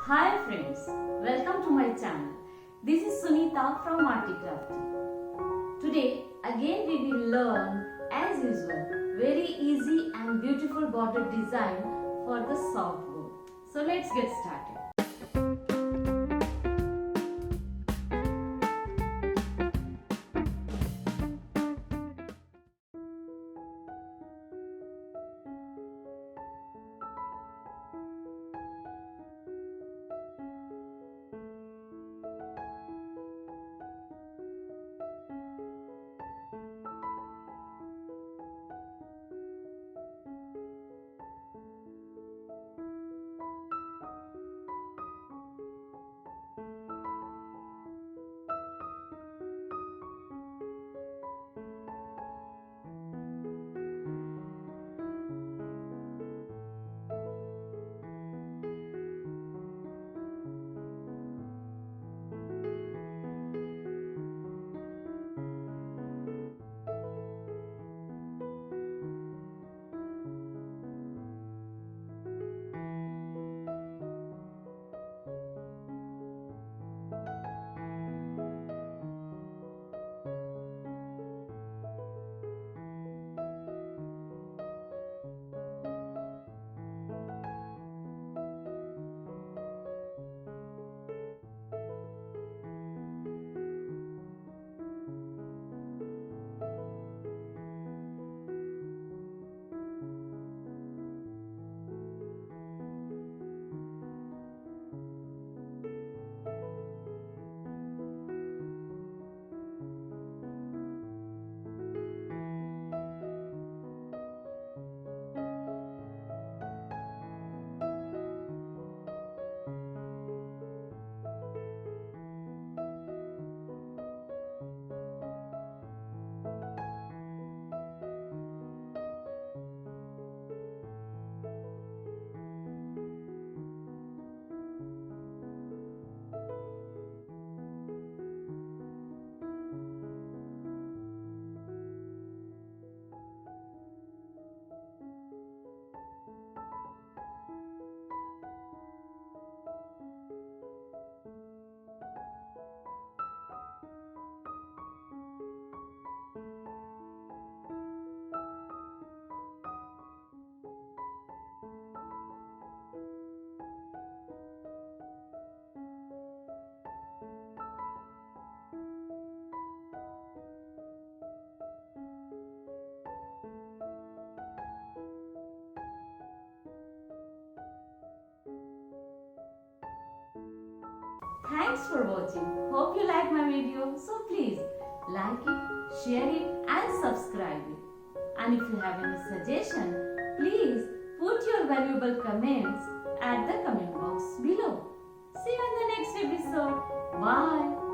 Hi friends, welcome to my channel. This is Sunita from ARTY KRAFTY. Today again we will learn as usual very easy and beautiful border design for the soft gold. So let's get started. Thanks for watching. Hope you like my video. So please like it, share it and subscribe it. And if you have any suggestion, please put your valuable comments at the comment box below. See you in the next episode. Bye.